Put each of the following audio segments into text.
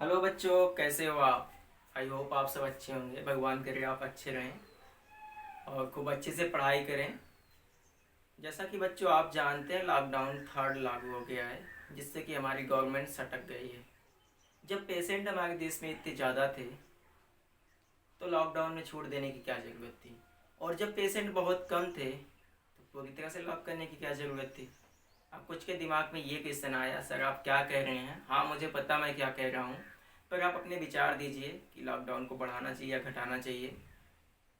Hello बच्चों, कैसे हो आप। आई होप आप सब अच्छे होंगे। भगवान करे आप अच्छे रहें और खूब अच्छे से पढ़ाई करें। जैसा कि बच्चों आप जानते हैं, लॉकडाउन थर्ड लागू हो गया है, जिससे कि हमारी गवर्नमेंट सटक गई है। जब पेशेंट हमारे देश में इतने ज़्यादा थे तो लॉकडाउन में छूट देने की क्या ज़रूरत थी, और जब पेशेंट बहुत कम थे तो पूरी तरह से लॉक करने की क्या ज़रूरत थी। अब कुछ के दिमाग में ये क्वेश्चन आया, सर आप क्या कह रहे हैं। हाँ, मुझे पता मैं क्या कह रहा हूँ, पर आप अपने विचार दीजिए कि लॉकडाउन को बढ़ाना चाहिए या घटाना चाहिए।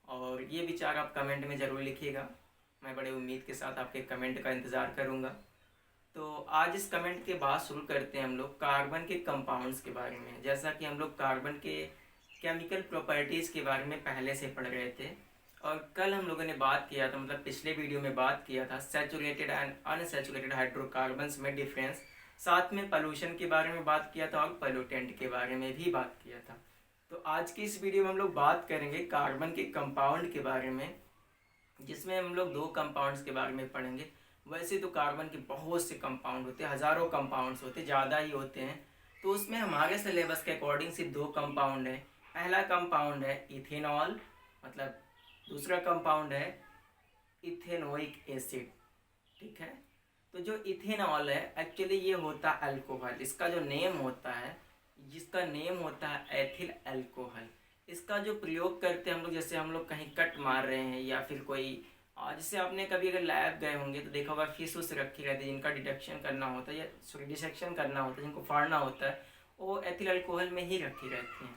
और ये विचार आप कमेंट में ज़रूर लिखिएगा। मैं बड़े उम्मीद के साथ आपके कमेंट का इंतज़ार करूँगा। तो आज इस कमेंट के बाद शुरू करते हैं हम लोग कार्बन के कंपाउंड्स के बारे में। जैसा कि हम लोग कार्बन के केमिकल प्रॉपर्टीज़ के बारे में पहले से पढ़ रहे थे, और कल हम लोगों ने बात किया था, मतलब पिछले वीडियो में बात किया था सैचुरेटेड एंड अनसैचुरेटेड हाइड्रोकार्बन्स में डिफरेंस। साथ में पोल्यूशन के बारे में बात किया था और पोल्यूटेंट के बारे में भी बात किया था। तो आज की इस वीडियो में हम लोग बात करेंगे कार्बन के कंपाउंड के बारे में, जिसमें हम लोग दो कंपाउंड्स के बारे में पढ़ेंगे। वैसे तो कार्बन के बहुत से कंपाउंड होते हैं, हज़ारों कंपाउंड्स होते हैं, ज़्यादा ही होते हैं। तो उसमें हमारे सिलेबस के अकॉर्डिंग सिर्फ दो कंपाउंड है। पहला कंपाउंड है इथेनॉल, मतलब दूसरा कंपाउंड है इथेनोइक एसिड। ठीक है। तो जो इथेनॉल है एक्चुअली ये होता है अल्कोहल। इसका जो नेम होता है, जिसका नेम होता है एथिल अल्कोहल। इसका जो प्रयोग करते हैं हम लोग, जैसे हम लोग कहीं कट मार रहे हैं या फिर कोई जैसे आपने कभी अगर लैब गए होंगे तो देखा होगा फिश उस रखी रहती है, जिनका डिटेक्शन करना होता है या सॉरी डिसेक्शन करना होता है, जिनको फाड़ना होता है, वो एथिल अल्कोहल में ही रखी रहती हैं,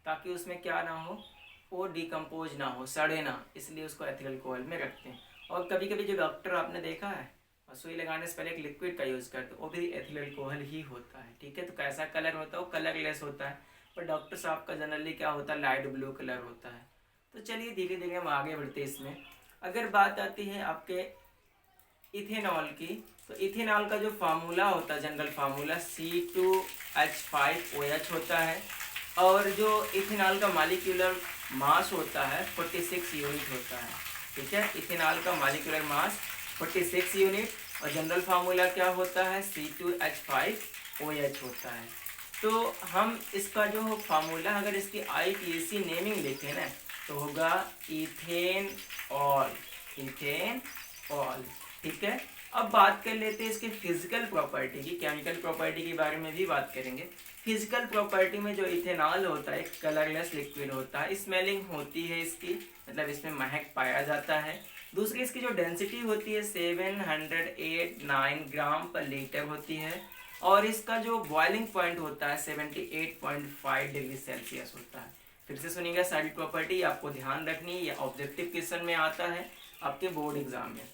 ताकि उसमें क्या ना हो, वो डिकम्पोज ना हो, सड़े ना, इसलिए उसको एथिल अल्कोहल में रखते हैं। और कभी कभी जो डॉक्टर आपने देखा है, और सुई लगाने से पहले एक लिक्विड का यूज़ करते हैं, वो भी एथिल अल्कोहल ही होता है। ठीक है। तो कैसा कलर होता है, वो कलरलेस होता है, पर डॉक्टर साहब का जनरली क्या होता है, लाइट ब्लू कलर होता है। तो चलिए धीरे धीरे हम आगे बढ़ते इसमें। अगर बात आती है आपके इथेनॉल की, तो इथेनॉल का जो फार्मूला होता है, जनरल फार्मूला C2H5OH होता है। और जो इथेनॉल का मालिक्यूलर मास होता है 46 यूनिट होता है। ठीक है। इथेनॉल का मालिक्यूलर मास 46 यूनिट, और जनरल फार्मूला क्या होता है, C2H5OH होता है। तो हम इसका जो फार्मूला, अगर इसकी IPAC नेमिंग लिखें ना, तो होगा इथेन ऑल, इथेन ऑल। ठीक है। अब बात कर लेते हैं इसके फिजिकल प्रॉपर्टी की, केमिकल प्रॉपर्टी के बारे में भी बात करेंगे। फिजिकल प्रॉपर्टी में जो इथेनॉल होता है, कलरलेस लिक्विड होता है, स्मेलिंग होती है इसकी, मतलब इसमें महक पाया जाता है। दूसरी इसकी जो डेंसिटी होती है 708-9 ग्राम पर लीटर होती है। और इसका जो बॉइलिंग पॉइंट होता है 78.5 डिग्री सेल्सियस होता है। फिर से सुनिएगा, सारी प्रॉपर्टी आपको ध्यान रखनी है, यह ऑब्जेक्टिव क्वेश्चन में आता है आपके बोर्ड एग्जाम में।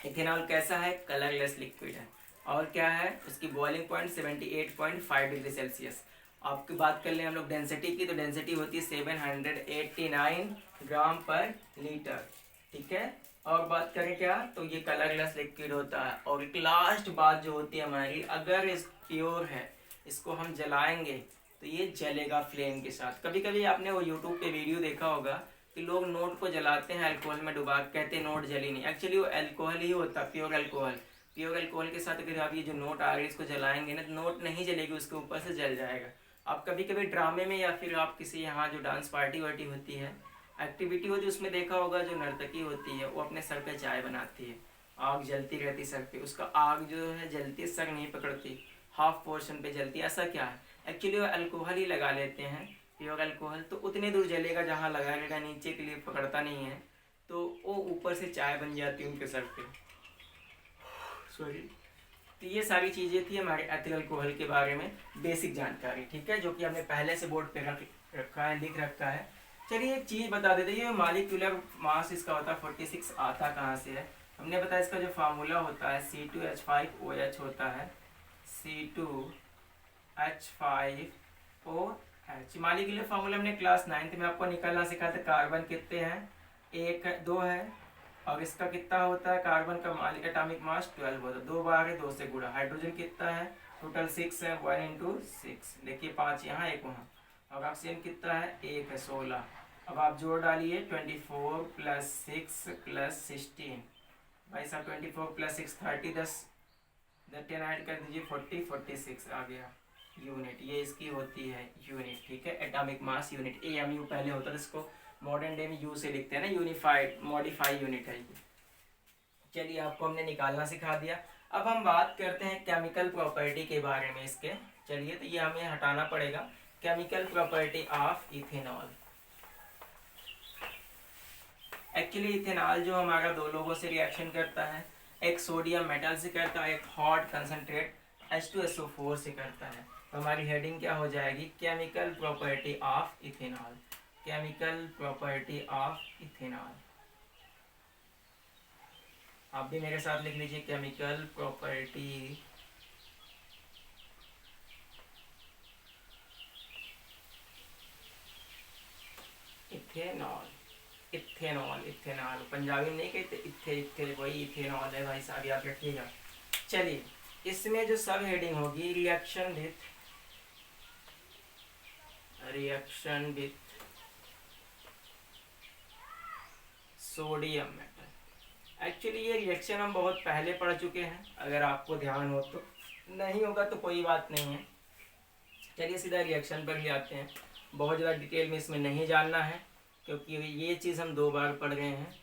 इथेनॉल कैसा है, कलरलेस लिक्विड है, और क्या है, उसकी बॉइलिंग पॉइंट 78.5 डिग्री सेल्सियस। आपकी बात कर ले हम लोग डेंसिटी की, तो डेंसिटी होती है 789 ग्राम पर लीटर। ठीक है। और बात करें क्या, तो ये कलरलेस लिक्विड होता है। और एक लास्ट बात जो होती है हमारी, अगर इस प्योर है, इसको हम जलाएंगे तो ये जलेगा फ्लेम के साथ। कभी कभी आपने वो यूट्यूब पे वीडियो देखा होगा कि लोग नोट को जलाते हैं अल्कोहल में डुबा, कहते हैं नोट जली नहीं, एक्चुअली वो अल्कोहल ही होता है, प्योर अल्कोहल। प्योर अल्कोहल के साथ अगर आप ये जो नोट आ रही है इसको जलाएंगे ना, तो नोट नहीं जलेगी, उसके ऊपर से जल जाएगा। आप कभी कभी ड्रामे में या फिर आप किसी यहाँ जो डांस पार्टी वार्टी होती है, एक्टिविटी होती है, उसमें देखा होगा जो नर्तकी होती है वो अपने सर पे चाय बनाती है, आग जलती रहती सर पे, उसका आग जो है जलती है, सर नहीं पकड़ती, हाफ पोर्शन पे जलती है। ऐसा क्या है, एक्चुअली वो अल्कोहल ही लगा लेते हैं, प्योर अल्कोहल, तो उतनी दूर जलेगा जहाँ लगाएगा, नीचे के लिए पकड़ता नहीं है, तो वो ऊपर से चाय बन जाती है उनके सर पे। सॉरी। तो ये सारी चीज़ें थी हमारे एथिल अल्कोहल के बारे में बेसिक जानकारी। ठीक है। जो कि हमने पहले से बोर्ड पे रखा है, लिख रखा है। चलिए एक चीज़ बता देते हैं, ये मालिक्यूलर मास इसका होता है 46, आता कहाँ से है, हमने बताया इसका जो फार्मूला होता है C2H5OH होता है, C2H5OH। मालिक्यूलर फार्मूला हमने क्लास 9th में आपको निकालना सिखाया था। कार्बन कितने हैं, एक है, दो है, और इसका कितना होता है, कार्बन का मालिक एटॉमिक मास 12 होता है, दो बार है, दो से गुणा। हाइड्रोजन कितना है, टोटल 6 है, 1 इंटू 6, देखिए 5 यहाँ, एक वहाँ। और ऑक्सीजन कितना है, एक है, 16। अब आप जोड़ डालिए 24 + 6 + 16, भाई साहब 24 + 6 30, 10 10 ऐड कर दीजिए 40, 46 आ गया। यूनिट, ये इसकी होती है यूनिट, ठीक है, एटॉमिक मास यूनिट, AMU पहले होता था, इसको मॉडर्न डे में यू से लिखते हैं ना, यूनिफाइड मॉडिफाई यूनिट है ये। चलिए आपको हमने निकालना सिखा दिया। अब हम बात करते हैं केमिकल प्रॉपर्टी के बारे में इसके। चलिए, तो ये हमें हटाना पड़ेगा, chemical property of ethanol. Actually ethanol जो हमारा दो लोगों से रिएक्शन करता है, एक सोडियम मेटल से करता है, एक हॉट कंसनट्रेट H2SO4 से करता है। तो हमारी हेडिंग क्या हो जाएगी, chemical property of ethanol, chemical property of ethanol. आप भी मेरे साथ लिख लीजिए, chemical property ethanol. Ethanol, ethanol Punjabi में नहीं कहते, इथे इथे वही इथेनॉल है भाई साहब, याद रखिएगा। चलिए, इसमें जो सब हेडिंग होगी, reaction with sodium metal. Actually ये रिएक्शन हम बहुत पहले पढ़ चुके हैं, अगर आपको ध्यान हो तो, नहीं होगा तो कोई बात नहीं है। चलिए सीधा रिएक्शन पर ही आते हैं, बहुत ज़्यादा डिटेल में इसमें नहीं जानना है, क्योंकि ये चीज़ हम 2 बार पढ़ गए हैं।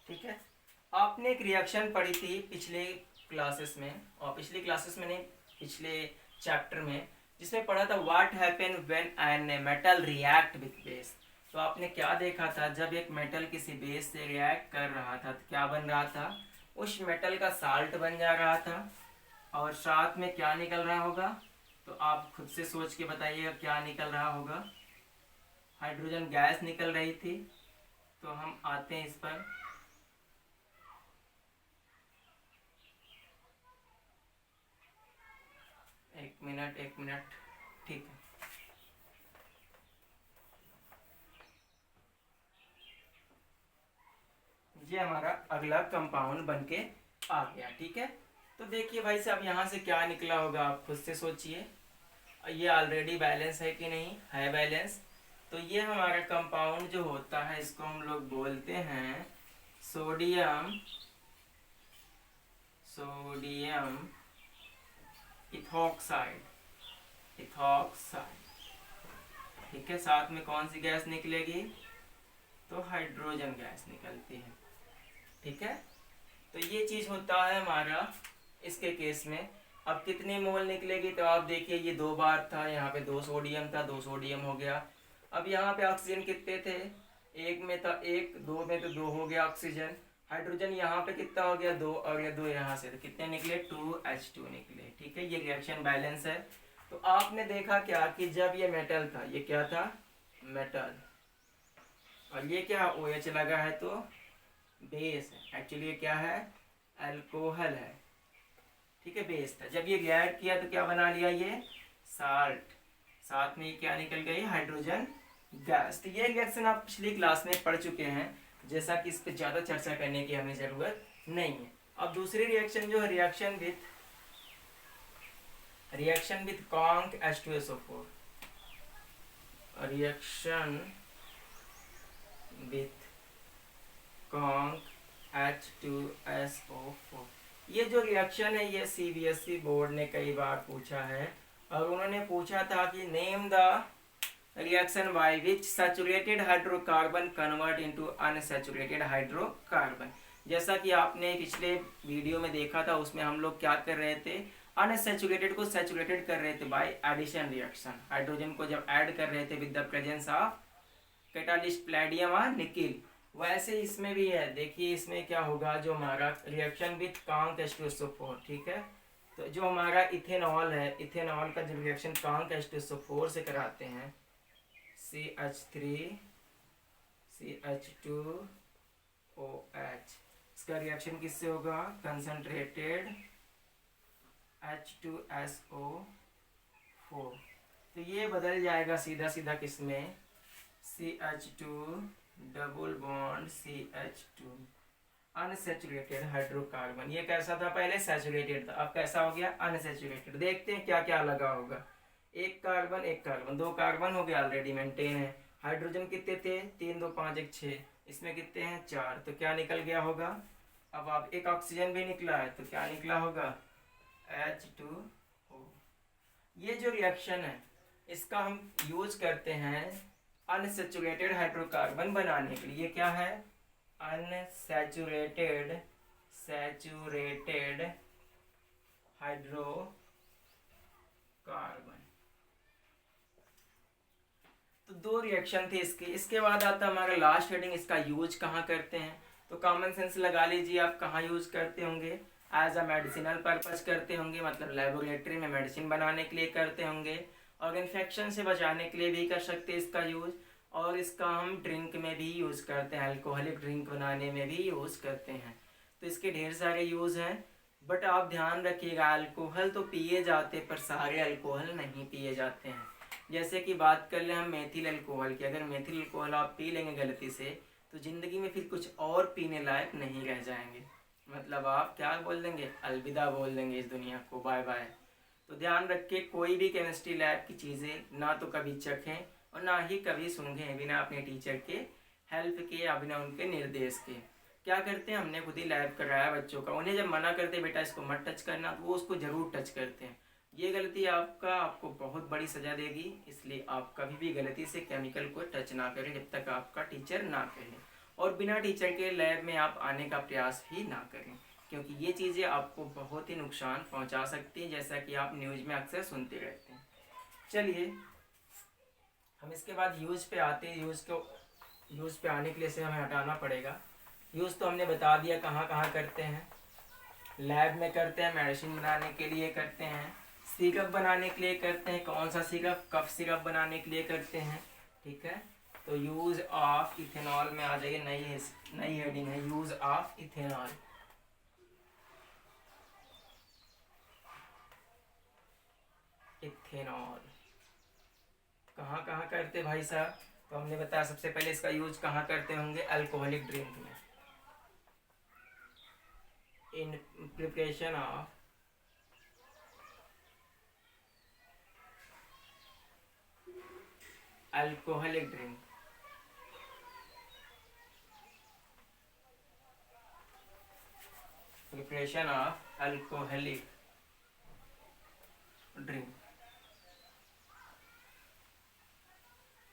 ठीक है, आपने एक रिएक्शन पढ़ी थी पिछले क्लासेस में, और पिछली क्लासेस में नहीं, पिछले चैप्टर में, जिसमें पढ़ा था what happen when an metal react with base. तो आपने क्या देखा था, जब एक मेटल किसी बेस से रिएक्ट कर रहा था तो क्या बन रहा था, उस मेटल का साल्ट बन जा रहा था, और साथ में क्या निकल रहा होगा, तो आप खुद से सोच के बताइएगा क्या निकल रहा होगा, हाइड्रोजन गैस निकल रही थी। तो हम आते हैं इस पर, एक मिनट, ठीक है। ये हमारा अगला कंपाउंड बनके आ गया, ठीक है। तो देखिए भाई साहब, यहाँ से क्या निकला होगा, आप खुद से सोचिए। ये ऑलरेडी बैलेंस है कि नहीं है, बैलेंस। तो ये हमारा कंपाउंड जो होता है, इसको हम लोग बोलते हैं सोडियम इथॉक्साइड, ठीक है। साथ में कौन सी गैस निकलेगी, तो हाइड्रोजन गैस निकलती है, ठीक है। तो ये चीज़ होता है हमारा इसके केस में। अब कितनी मोल निकलेगी, तो आप देखिए, ये 2 बार था, यहाँ पे 2 सोडियम था, 2 सोडियम हो गया। अब यहाँ पे ऑक्सीजन कितने थे, एक में था 1, 2 में तो 2 हो गया ऑक्सीजन। हाइड्रोजन यहाँ पे कितना हो गया, 2, और ये 2 यहाँ से, तो कितने निकले, 2H2 निकले, ठीक है। ये रिएक्शन बैलेंस है। तो आपने देखा क्या कि जब ये मेटल था, ये क्या था, मेटल, और ये क्या OH लगा है, तो बेस है। एक्चुअली ये क्या है, अल्कोहल है, ठीक है, बेस था। जब ये रिएक्ट किया तो क्या बना लिया, ये साल्ट, साथ में ये क्या निकल गई, हाइड्रोजन गैस। तो ये रिएक्शन आप पिछली क्लास में पढ़ चुके हैं, जैसा कि इस पर ज़्यादा चर्चा करने की हमें ज़रूरत नहीं है। अब दूसरी रिएक्शन जो है, reaction with conc H2SO4, reaction with conc H2SO4। ये जो रिएक्शन है, ये CBSE बोर्ड ने कई बार पूछा है, और उन्होंने पूछा था कि name the reaction by which saturated hydrocarbon convert into unsaturated hydrocarbon. जैसा कि आपने पिछले वीडियो में देखा था, उसमें हम लोग क्या कर रहे थे, अनसैचुरेटेड को सैचुरेटेड कर रहे थे बाय एडिशन रिएक्शन। हाइड्रोजन को जब ऐड कर रहे थे with the presence of catalyst Palladium और निकिल। वैसे इसमें भी है, देखिए इसमें क्या होगा, जो हमारा रिएक्शन विथ कॉन्क H2SO4, ठीक है। तो जो हमारा इथेनॉल है, इथेनॉल का जब रिएक्शन कॉन्क H2SO4 से कराते हैं, CH3CH2OH, इसका रिएक्शन किससे होगा, कंसंट्रेटेड H2SO4। तो ये बदल जाएगा सीधा सीधा किसमें, CH2 double bond CH2, unsaturated hydrocarbon. ये कैसा था, पहले सैचुरेटेड था, अब कैसा हो गया, अनसैचुरेटेड। देखते हैं क्या क्या लगा होगा, एक कार्बन 2 कार्बन हो गया, ऑलरेडी मेंटेन है। हाइड्रोजन कितने थे, 3 2 5 1 6, इसमें कितने हैं 4, तो क्या निकल गया होगा। अब आप एक ऑक्सीजन भी निकला है तो क्या निकला होगा H2O। ये जो रिएक्शन है इसका हम यूज करते हैं अनसैचुरेटेड हाइड्रोकार्बन बनाने के लिए। क्या है अनसैचुरेटेड हाइड्रोकार्बन। तो 2 रिएक्शन थे इसके। इसके बाद आता हमारा लास्ट हेडिंग, इसका यूज कहाँ करते हैं। तो कॉमन सेंस लगा लीजिए आप, कहाँ यूज करते होंगे। एज अ मेडिसिनल पर्पज करते होंगे, मतलब लेबोरेटरी में मेडिसिन बनाने के लिए करते होंगे, और इन्फेक्शन से बचाने के लिए भी कर सकते हैं इसका यूज। और इसका हम ड्रिंक में भी यूज़ करते हैं, अल्कोहलिक ड्रिंक बनाने में भी यूज़ करते हैं। तो इसके ढेर सारे यूज़ हैं। बट आप ध्यान रखिएगा, अल्कोहल तो पिए जाते पर सारे अल्कोहल नहीं पिए जाते हैं। जैसे कि बात कर लें हम मेथिल अल्कोहल की, अगर मेथिल अल्कोहल आप पी लेंगे गलती से तो ज़िंदगी में फिर कुछ और पीने लायक नहीं रह जाएंगे। मतलब आप क्या बोल देंगे, अलविदा बोल देंगे इस दुनिया को, बाय बाय। तो ध्यान रखिए, कोई भी केमिस्ट्री लैब की चीज़ें ना तो कभी चखें और ना ही कभी सूंघें बिना अपने टीचर के हेल्प के या बिना उनके निर्देश के। क्या करते हैं, हमने खुद ही लैब कराया बच्चों का, उन्हें जब मना करते बेटा इसको मत टच करना तो वो उसको ज़रूर टच करते हैं। ये गलती आपको बहुत बड़ी सज़ा देगी, इसलिए आप कभी भी गलती से केमिकल को टच ना करें जब तक आपका टीचर ना कहे, और बिना टीचर के लैब में आप आने का प्रयास भी ना करें, क्योंकि ये चीज़ें आपको बहुत ही नुकसान पहुंचा सकती हैं, जैसा कि आप न्यूज़ में अक्सर सुनते रहते हैं। चलिए हम इसके बाद यूज़ पे आते हैं। यूज़ पे आने के लिए से हमें हटाना पड़ेगा। यूज़ तो हमने बता दिया कहाँ कहाँ करते हैं। लैब में करते हैं, मेडिसिन बनाने के लिए करते हैं, सिरप बनाने के लिए करते हैं। कौन सा सिरप, कफ सिरप बनाने के लिए करते हैं, ठीक है। तो यूज़ ऑफ इथेनॉल में आ जाइए, नई हेडिंग है यूज़ ऑफ इथेनॉल। इथेनॉल कहाँ कहाँ करते भाई साहब, तो हमने बताया सबसे पहले इसका यूज कहाँ करते होंगे, अल्कोहलिक ड्रिंक में, in preparation of alcoholic drink. Preparation of alcoholic drink,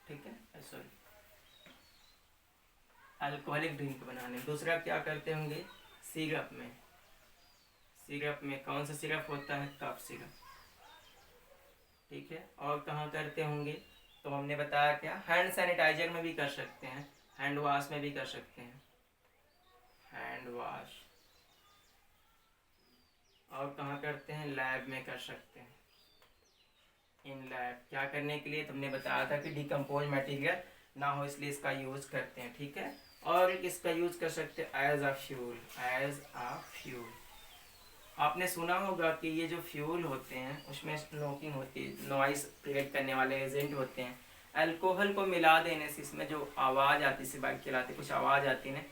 ठीक है, सॉरी, अल्कोहलिक ड्रिंक बनाने। दूसरा क्या करते होंगे, सिरप में। सिरप में कौन सा सिरप होता है, कफ सिरप, ठीक है। और कहाँ करते होंगे, तो हमने बताया क्या, हैंड सैनिटाइजर में भी कर सकते हैं, हैंड वॉश में भी कर सकते हैं, हैंड वॉश। और कहाँ करते हैं, लैब में कर सकते हैं, इन लैब। क्या करने के लिए, तुमने बताया था कि डिकम्पोज मटेरियल ना हो इसलिए इसका यूज़ करते हैं, ठीक है। और इसका यूज़ कर सकते हैं as a fuel, as a fuel. आपने सुना होगा कि ये जो फ्यूल होते हैं उसमें स्मोकिंग होती है, नॉइस क्रिएट करने वाले एजेंट होते हैं। अल्कोहल को मिला देने से इसमें जो आवाज़ आती है, बाइक चलाते कुछ आवाज़ आती है ना,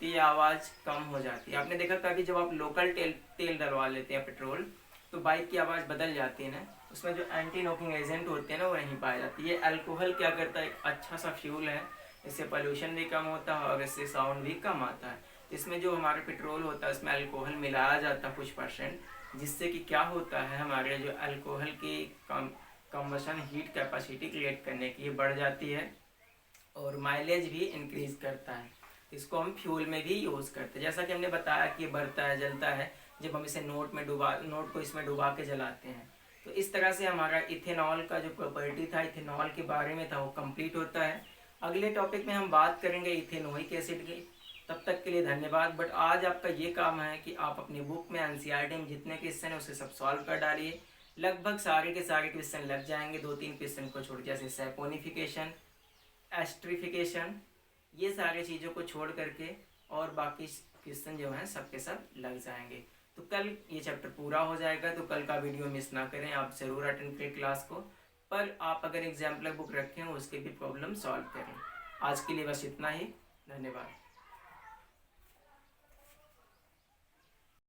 तो ये आवाज़ कम हो जाती है। आपने देखा कभी जब आप लोकल तेल डलवा लेते हैं पेट्रोल, तो बाइक की आवाज़ बदल जाती है ना, उसमें जो एंटी नॉकिंग एजेंट होते हैं ना वो नहीं पाए जाती। ये अल्कोहल क्या करता है, एक अच्छा सा फ्यूल है, इससे पोल्यूशन भी कम होता है और इससे साउंड भी कम आता है। इसमें जो हमारे पेट्रोल होता है उसमें अल्कोहल मिलाया जाता है कुछ परसेंट, जिससे कि क्या होता है, हमारे जो अल्कोहल की कम्बशन हीट कैपेसिटी क्रिएट करने की बढ़ जाती है और माइलेज भी इंक्रीज करता है। इसको हम फ्यूल में भी यूज़ करते हैं। जैसा कि हमने बताया कि बढ़ता है, जलता है जब हम इसे नोट को इसमें डुबा के जलाते हैं। तो इस तरह से हमारा इथेनॉल का जो प्रॉपर्टी था, इथेनॉल के बारे में था, वो कंप्लीट होता है। अगले टॉपिक में हम बात करेंगे इथेनोइक एसिड की। तब तक के लिए धन्यवाद। बट आज आपका ये काम है कि आप अपनी बुक में एनसीईआरटी में जितने क्वेश्चन है उसे सब सॉल्व कर डालिए। लगभग सारे के सारे क्वेश्चन लग जाएंगे, 2-3 क्वेश्चन को छोड़, जैसे सैपोनिफिकेशन, एस्ट्रिफिकेशन, ये सारी चीज़ों को छोड़ करके और बाकी क्वेश्चन जो हैं सब के सब लग जाएंगे। तो कल ये चैप्टर पूरा हो जाएगा, तो कल का वीडियो मिस ना करें, आप ज़रूर अटेंड करें क्लास को। पर आप अगर एग्जाम्पलर बुक रखें उसके भी प्रॉब्लम सॉल्व करें। आज के लिए बस इतना ही, धन्यवाद।